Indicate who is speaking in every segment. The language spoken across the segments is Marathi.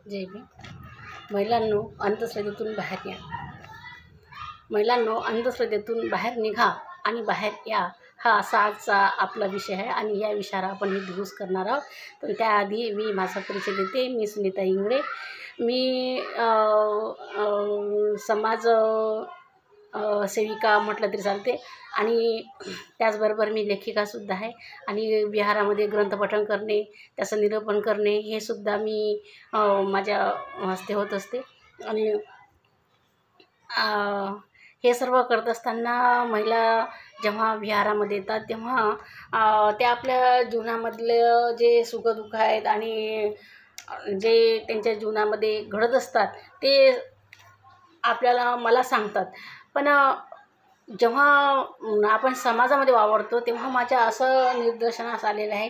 Speaker 1: जय भीम. महिलांनो, अंधश्रद्धेतून बाहेर या. महिलांनो, अंधश्रद्धेतून बाहेर निघा आणि बाहेर या, हा असा आजचा आपला विषय आहे. आणि या विषयावर आपण हे दिवस करणार आहोत. पण त्याआधी मी माझा परिचय देते. मी सुनीता इंगळे. मी समाज सेविका म्हटलं तरी चालते. आणि त्याचबरोबर मी लेखिकासुद्धा आहे. आणि विहारामध्ये ग्रंथपठण करणे, त्याचं निरूपण करणे हे सुद्धा मी माझ्या हस्ते होत असते. आणि हे सर्व करत असताना महिला जेव्हा विहारामध्ये येतात तेव्हा त्या आपल्या जीवनामधलं जे सुखदुःख आहेत आणि जे त्यांच्या जीवनामध्ये घडत असतात ते मला सांगतात. पण जेव्हा आपण समाजामध्ये वावरतो तेव्हा माझ्या असं निदर्शनास आलेलं आहे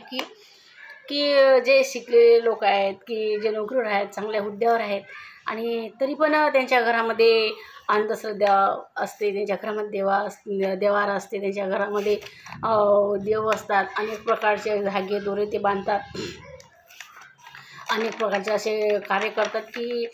Speaker 1: की जे शिकलेले लोक आहेत, की जे नोकरीवर आहेत, चांगल्या हुद्द्यावर आहेत, आणि तरी पण त्यांच्या घरामध्ये अंधश्रद्धा असते, त्यांच्या घरामध्ये देवारा असते, त्यांच्या घरामध्ये देव असतात. अनेक प्रकारचे धागे दोरे ते बांधतात, अनेक प्रकारचे असे कार्य करतात की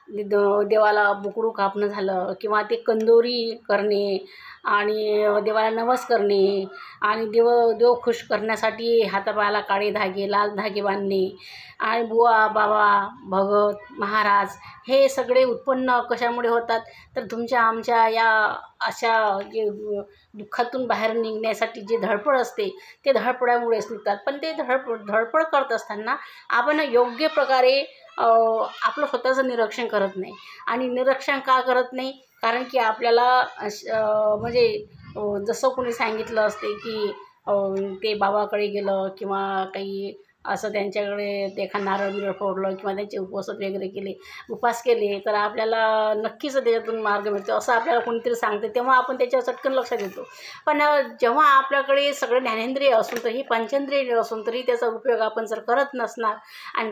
Speaker 1: देवाला बुकडू कापणं झालं किंवा ते कंदोरी करणे आणि देवाला नवस करणे आणि देव खुश करण्यासाठी हातापायाला काळे धागे, लाल धागे बांधणे. आणि बुवा, बाबा, भगत, महाराज हे सगळे उत्पन्न कशामुळे होतात तर तुमच्या आमच्या या अशा जे दुःखातून बाहेर निघण्यासाठी जे धडपड असते ते धडपडामुळेच निघतात. पण ते धडपड करत असताना आपण योग्य प्रकारे आपलं स्वतःचं निरीक्षण करत नाही. आणि निरीक्षण का करत नाही? कारण की आपल्याला म्हणजे जसं कोणी सांगितलं असते की ते बाबाकडे गेलं किंवा काही असं त्यांच्याकडे ते नारळ बिरळ फोडलं किंवा त्यांचे उपवास वगैरे उपास केले तर आपल्याला नक्कीच त्याच्यातून मार्ग मिळतो असं आपल्याला कोणीतरी सांगते, तेव्हा आपण त्याच्यावर चटकन लक्षात देतो. पण जेव्हा आपल्याकडे सगळे ज्ञानेंद्रिय असून तरी, पंचेंद्रिय असून तरी त्याचा उपयोग आपण जर करत नसणार आणि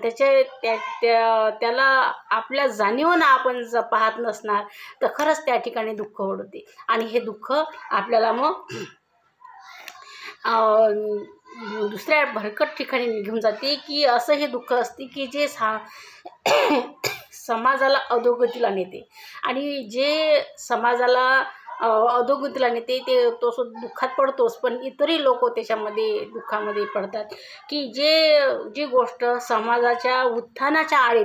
Speaker 1: त्याला आपल्या जाणीवनं आपण जर पाहत नसणार तर खरंच त्या ठिकाणी दुःख ओढते. आणि हे दुःख आपल्याला मग दुसऱ्या भरकट ठिकाणी घेऊन जाते. की असं हे दुःख असते की जे समाजाला अधोगतीला नेते. आणि जे समाजाला अधोगतीला नेते तो दुःखात पडतोच, पण इतरही लोक त्याच्यामध्ये दुःखामध्ये पडतात. की जी गोष्ट समाजाच्या उत्थानाच्या आड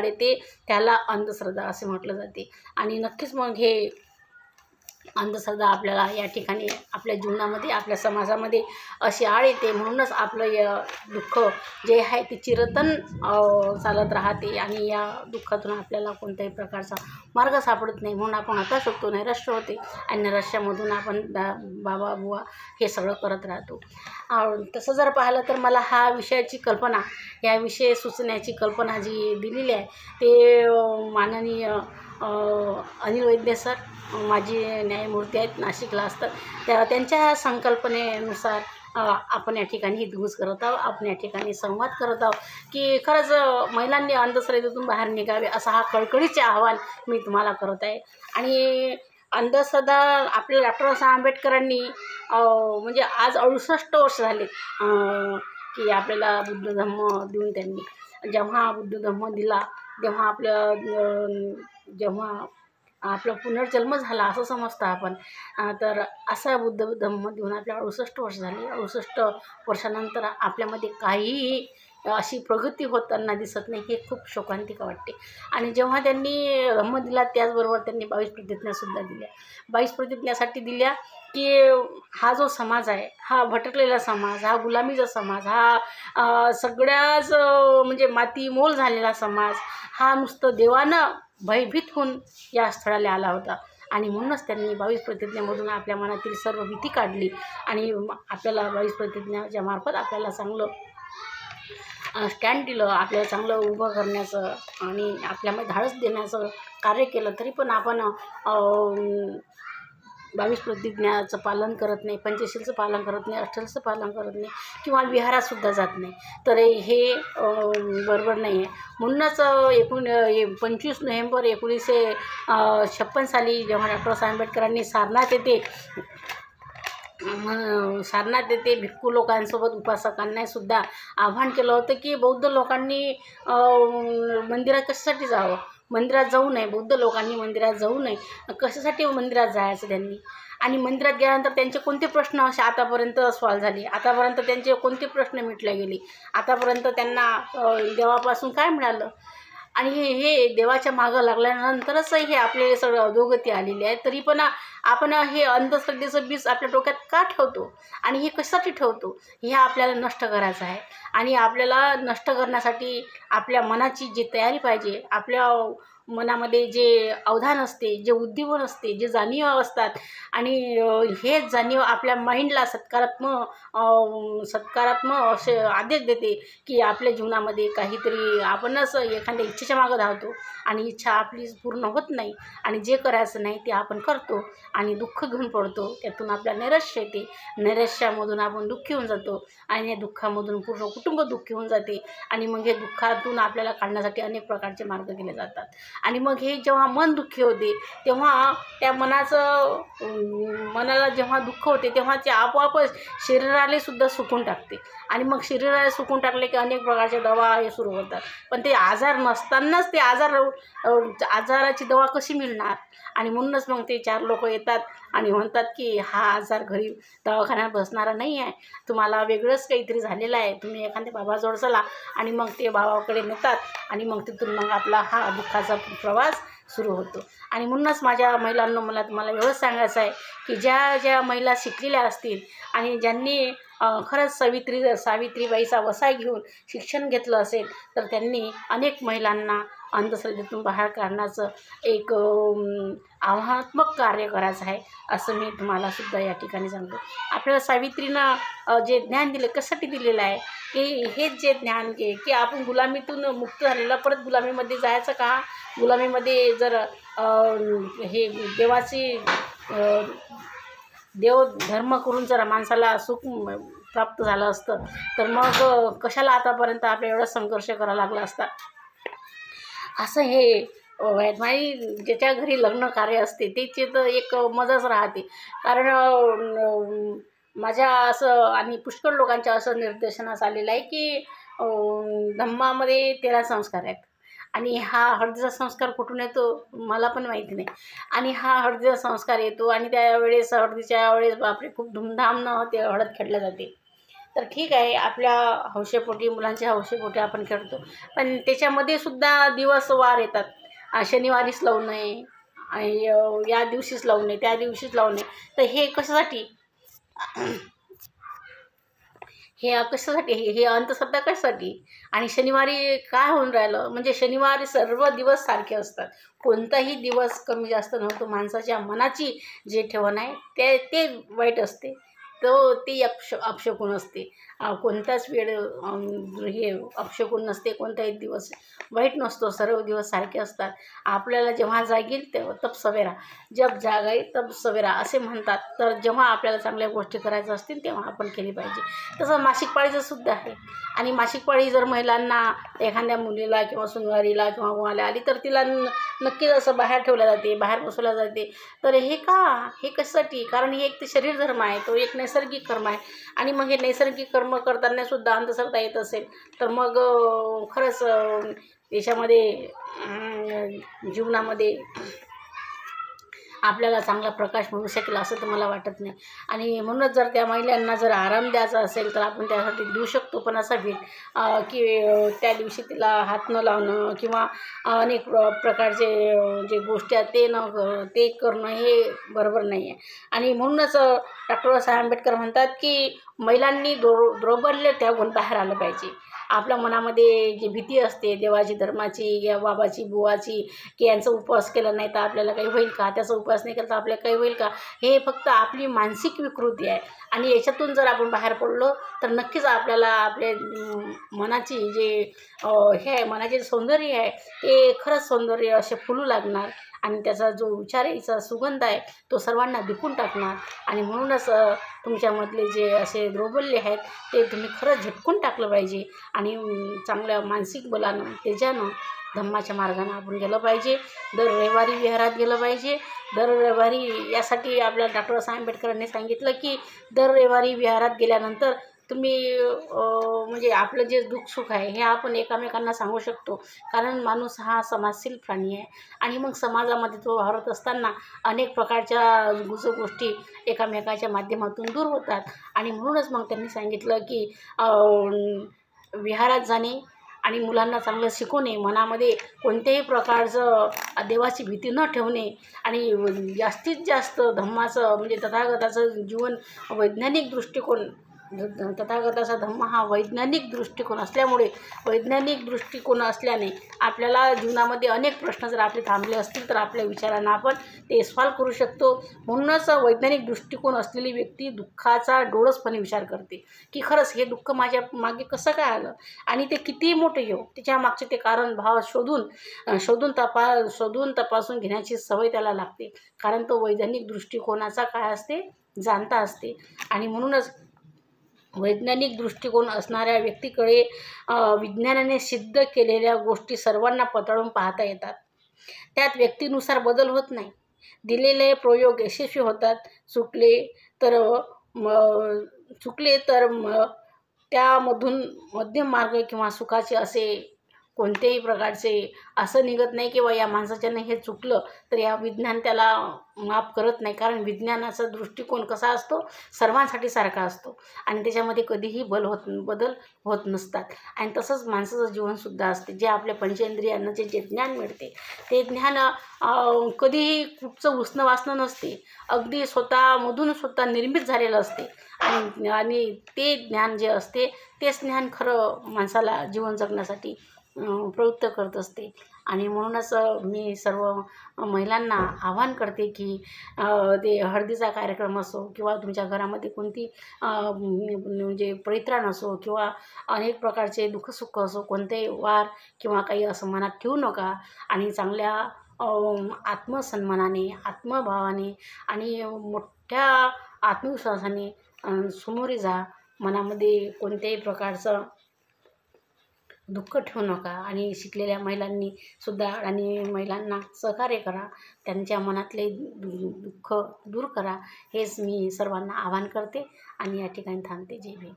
Speaker 1: येते, त्याला अंधश्रद्धा असे म्हटलं जाते. आणि नक्कीच मग हे अंधश्रद्धा आपल्याला या ठिकाणी आपल्या जीवनामध्ये, आपल्या समाजामध्ये अशी आळ येते. म्हणूनच आपलं दुःख जे आहे ते चिरंतन चालत राहते. आणि या दुःखातून आपल्याला कोणत्याही प्रकारचा मार्ग सापडत नाही. म्हणून आपण हताश होतो, नैराश्य होते आणि नैराश्यामधून आपण बाबा बुवा हे सगळं करत राहतो. तसं जर पाहिलं तर मला हा विषयाची कल्पना, या विषय सुचण्याची कल्पना जी दिलेली आहे ते माननीय अनिल वैद्य सर, माजी न्यायमूर्ती आहेत, नाशिकला असतात. त्यांच्या संकल्पनेनुसार आपण या ठिकाणी ही दिवस करत आहोत. आपण या ठिकाणी संवाद करत आहोत की खरंच महिलांनी अंधश्रद्धेतून बाहेर निघावे असं हा कळकळीचे आव्हान मी तुम्हाला करत आहे. आणि अंधश्रद्धा आपल्या डॉक्टर बाबासाहेब आंबेडकरांनी म्हणजे आज 68 वर्ष झाले की आपल्याला बुद्ध धम्म देऊन त्यांनी जेव्हा बुद्ध धम्म दिला तेव्हा जेव्हा आपला पुनर्जन्म झाला असं समजतं आपण. तर असा बुद्ध धम्म देऊन आपल्याला 68 वर्ष झाली. 68 वर्षानंतर आपल्यामध्ये काहीही अशी प्रगती होताना दिसत नाही. हे खूप शोकांतिका वाटते. आणि जेव्हा त्यांनी धम्म दिला त्याचबरोबर त्यांनी 22 प्रतिज्ञासुद्धा दिल्या. 22 प्रतिज्ञासाठी दिल्या की हा जो समाज आहे, हा भटकलेला समाज, हा गुलामीचा समाज, हा सगळ्याच म्हणजे मातीमोल झालेला समाज, हा नुसतं देवानं भयभीत होऊन या स्थळाला आला होता. आणि म्हणूनच त्यांनी 22 प्रतिज्ञेमधून आपल्या मनातील सर्व भीती काढली आणि आपल्याला 22 प्रतिज्ञाच्या मार्फत आपल्याला चांगलं स्टँड दिलं, आपल्याला चांगलं उभं करण्याचं आणि आपल्यामध्ये धाडस देण्याचं कार्य केलं. तरी पण आपण 22 प्रतिज्ञाचं पालन करत नाही, पंचशीलचं पालन करत नाही, अष्टशीलचं पालन करत नाही किंवा विहारातसुद्धा जात नाही. तर हे बरोबर नाही आहे. म्हणूनच 25 नोव्हेंबर 1956 साली जेव्हा डॉक्टर बाबासाहेब आंबेडकरांनी सारनाथ येथे सारनाथ येथे भिक्खू लोकांसोबत उपासकांना सुद्धा आव्हान केलं होतं की बौद्ध लोकांनी मंदिरात कशासाठी जावं, मंदिरात जाऊ नये, बौद्ध लोकांनी मंदिरात जाऊ नये, कशासाठी मंदिरात जायचं त्यांनी. आणि मंदिरात गेल्यानंतर त्यांचे कोणते प्रश्न असे आतापर्यंत सॉल्व झाले, आतापर्यंत त्यांचे कोणते प्रश्न मिटले गेले, आतापर्यंत त्यांना देवापासून काय मिळालं. आणि हे देवाच्या मागं लागल्यानंतरच हे आपले सगळं अधोगती आलेली आहे. तरी पण आपण हे अंधश्रद्धेचं बीज आपल्या डोक्यात का ठेवतो आणि हे कशासाठी ठेवतो, हे आपल्याला नष्ट करायचं आहे. आणि आपल्याला नष्ट करण्यासाठी आपल्या मनाची जी तयारी पाहिजे, आपल्या मनामध्ये जे अवधान असते, जे उद्दीपन असते, जे जाणीव असतात, आणि हे जाणीव आपल्या माइंडला सत्कारात्मक असे आदेश देते की आपल्या जीवनामध्ये काहीतरी आपणच एखाद्या इच्छेच्या मागं धावतो आणि इच्छा आपली पूर्ण होत नाही, आणि जे करायचं नाही ते आपण करतो आणि दुःख घेऊन पडतो. त्यातून आपल्याला नैराश्य येते, नैराश्यामधून आपण दुःखी होऊन जातो आणि या दुःखामधून पूर्ण कुटुंब दुःखी होऊन जाते. आणि मग हे दुःखातून आपल्याला काढण्यासाठी अनेक प्रकारचे मार्ग केले जातात. आणि मग हे जेव्हा मन दुःखी होते तेव्हा त्या मनाला जेव्हा दुःख होते तेव्हा ते आपोआपच शरीराला सुद्धा सुकून टाकते. आणि मग शरीराला सुकून टाकले की अनेक प्रकारच्या दवा हे सुरू होतात. पण ते आजार नसतानाच ते आजाराची दवा कशी मिळणार. आणि म्हणूनच मग ते 4 लोक येतात आणि म्हणतात की हा आजार घरी दवाखान्यात बसणारा नाही आहे, तुम्हाला वेगळंच काहीतरी झालेलं आहे, तुम्ही एखाद्या बाबाजवळ चला. आणि मग ते बाबाकडे नेतात आणि मग तिथून मग आपला हा दुःखाचा प्रवास सुरू होतो. आणि म्हणूनच माझ्या महिलांना मला तुम्हाला एवढंच सांगायचं आहे की ज्या महिला शिकलेल्या असतील आणि ज्यांनी खरंच सावित्रीबाईचा वसाय घेऊन शिक्षण घेतलं असेल तर त्यांनी अनेक महिलांना अंधश्रद्धेतून बाहेर काढण्याचं एक आव्हानात्मक कार्य करायचं आहे, असं मी तुम्हाला सुद्धा या ठिकाणी सांगतो. आपल्याला सावित्रीनं जे ज्ञान दिलं कशासाठी दिलेलं आहे की हेच जे ज्ञान की आपण गुलामीतून मुक्त झालेला परत गुलामीमध्ये जायचं का. गुलामीमध्ये जर हे देवाची देव धर्म करून जर माणसाला सुख प्राप्त झालं असतं तर मग कशाला आतापर्यंत आपल्याला एवढा संघर्ष करावा लागला असता. असं हे माई ज्याच्या घरी लग्न कार्य असते त्याची तर एक मजाच राहते. कारण माझ्या असं आणि पुष्कळ लोकांच्या असं निर्देशनास आलेलं आहे की धम्मामध्ये 13 संस्कार आहेत आणि हा हळदीचा संस्कार कुठून येतो मला पण माहिती नाही. आणि हा हळदीचा संस्कार येतो आणि त्यावेळेस हळदीच्या वेळेस बापरे खूप धूमधामनं ते हळद खेळल्या जाते. तर ठीक आहे, आपल्या हौशेपोटी मुलांच्या हौशेपोटी आपण खेळतो, पण त्याच्यामध्ये सुद्धा दिवस वार येतात. शनिवारीच लावू नये, या दिवशीच लावू नये, त्या दिवशीच लावू नये. तर हे कशासाठी, हे कशासाठी, हे अंधश्रद्धा कशासाठी. आणि शनिवारी काय होऊन राहिलं म्हणजे शनिवारी सर्व दिवस सारखे असतात, कोणताही दिवस कमी जास्त नव्हतो. माणसाच्या मनाची जे ठेवण आहे ते वाईट असते, ते अपशकुन असते. कोणताच वेळ हे अपशकुन नसते, कोणताही दिवस वाईट नसतो, सर्व दिवस सारखे असतात. आपल्याला जेव्हा जागेल तेव्हा तब सवेरा, जब जागाई तब सवेरा असे म्हणतात. तर जेव्हा आपल्याला चांगल्या गोष्टी करायच्या असतील तेव्हा आपण केली पाहिजे. तसं मासिक पाळीचं सुद्धा आहे. आणि मासिक पाळी जर महिलांना एखाद्या मुलीला किंवा सुनवारीला किंवा कोणाला आली तर तिला नक्कीच असं बाहेर ठेवल्या जाते, बाहेर बसवल्या जाते. तर हे कशासाठी, कारण हे एक ते शरीर धर्म आहे, तो एक नैसर्गिक कर्म आहे. आणि मग हे नैसर्गिक कर्म करताना सुद्धा अंधश्रद्धा येत असेल तर मग खरंच याच्यामध्ये जीवनामध्ये आपल्याला चांगला प्रकाश मिळू शकेल असं तर मला वाटत नाही. आणि म्हणूनच जर त्या महिलांना जर आराम द्यायचा असेल तर आपण त्यासाठी देऊ शकतो, पण असा की त्या दिवशी तिला हात न लावणं किंवा अनेक प्रकारचे जे गोष्टी आहेत ते करणं हे बरोबर नाही आहे. आणि म्हणूनच डॉक्टर बाबासाहेब आंबेडकर म्हणतात की महिलांनी द्रौबल्य त्यागून बाहेर आलं पाहिजे. आपल्या मनामध्ये जी भीती असते देवाची, धर्माची, या बाबाची, बुवाची, की यांचा उपवास केला नाही तर आपल्याला काही होईल का, त्याचा उपवास नाही केला तर आपल्याला काही होईल का, हे फक्त आपली मानसिक विकृती आहे. आणि याच्यातून जर आपण बाहेर पडलो तर नक्कीच आपल्याला आपल्या मनाची जे मनाचे सौंदर्य आहे ते खरंच सौंदर्य असे फुलू लागणार आणि त्याचा जो विचाराचा सुगंध आहे तो सर्वांना दिपून टाकणार. आणि म्हणूनच तुमच्यामधले जे असे द्रौबल्य आहेत ते तुम्ही खरंच झटकून टाकलं पाहिजे आणि चांगल्या मानसिक बलानं, तेजानं धम्माच्या मार्गाने आपण गेलं पाहिजे. दर रविवारी विहारात गेलं पाहिजे. दर रविवारी यासाठी आपल्या डॉक्टर आंबेडकरांनी सांगितलं की दर रविवारी विहारात गेल्यानंतर तुम्ही म्हणजे आपलं जे दुःखसुख आहे हे आपण एकामेकांना सांगू शकतो. कारण माणूस हा समाजशील प्राणी आहे आणि मग समाजामध्ये तो वावरत असताना अनेक प्रकारच्या गोष्टी एकामेकाच्या माध्यमातून दूर होतात. आणि म्हणूनच मग त्यांनी सांगितलं की विहारात जाणे आणि मुलांना चांगलं शिकवणे, मनामध्ये कोणत्याही प्रकारचं देवाची भीती न ठेवणे आणि जास्तीत जास्त धम्माचं म्हणजे तथागताचं जीवन वैज्ञानिक दृष्टिकोन, तथागताचा धम्म हा वैज्ञानिक दृष्टिकोन असल्यामुळे वैज्ञानिक दृष्टिकोन असल्याने आपल्याला जीवनामध्ये अनेक प्रश्न जर आपले थांबले असतील तर आपल्या विचारांना आपण ते सॉल्व करू शकतो. म्हणूनच वैज्ञानिक दृष्टिकोन असलेली व्यक्ती दुःखाचा डोळसपणे विचार करते की खरंच हे दुःख माझ्या मागे कसं काय आलं आणि ते किती मोठे येऊ, त्याच्या मागचे ते कारण भाव शोधून तपासून घेण्याची सवय त्याला लागते. कारण तो वैज्ञानिक दृष्टिकोनाचा काय असते जाणता असते. आणि म्हणूनच वैज्ञानिक दृष्टिकोन असणाऱ्या व्यक्तीकडे विज्ञानाने सिद्ध केलेल्या गोष्टी सर्वांना पडताळून पाहता येतात. त्यात व्यक्तीनुसार बदल होत नाही. दिलेले प्रयोग यशस्वी होतात. चुकले तर त्यामधून मध्यम मार्ग किंवा सुखाचे असे कोणत्याही प्रकारचे असं निघत नाही की या माणसाच्यानं हे चुकलं तर या विज्ञान त्याला माफ करत नाही. कारण विज्ञानाचा दृष्टिकोन कसा असतो सर्वांसाठी सारखा असतो आणि त्याच्यामध्ये कधीही बदल होत नसतात. आणि तसंच माणसाचं जीवनसुद्धा असते. जे आपल्या पंचेंद्रियांना जे ज्ञान मिळते ते ज्ञान कधीही कुठचं उसणं वासणं नसते. अगदी स्वतः निर्मित झालेलं असते आणि ते ज्ञान जे असते तेच ज्ञान खरं माणसाला जीवन जगण्यासाठी प्रवृत्त करत असते. आणि म्हणूनच मी सर्व महिलांना आवाहन करते की ते हळदीचा कार्यक्रम असो किंवा तुमच्या घरामध्ये कोणती म्हणजे परित्राण असो किंवा अनेक प्रकारचे दुःखसुख असो, कोणतेही वार किंवा काही असं मनात ठेवू नका आणि चांगल्या आत्मसन्मानाने, आत्मभावाने आणि मोठ्या आत्मविश्वासाने समोर जा. मनामध्ये कोणत्याही प्रकारचं दुःख ठेवू नका आणि शिकलेल्या महिलांनी सुद्धा आणि महिलांना सहकार्य करा. त्यांच्या मनातले दुःख दूर करा. हेच मी सर्वांना आवाहन करते आणि या ठिकाणी थांबते. जय भीम.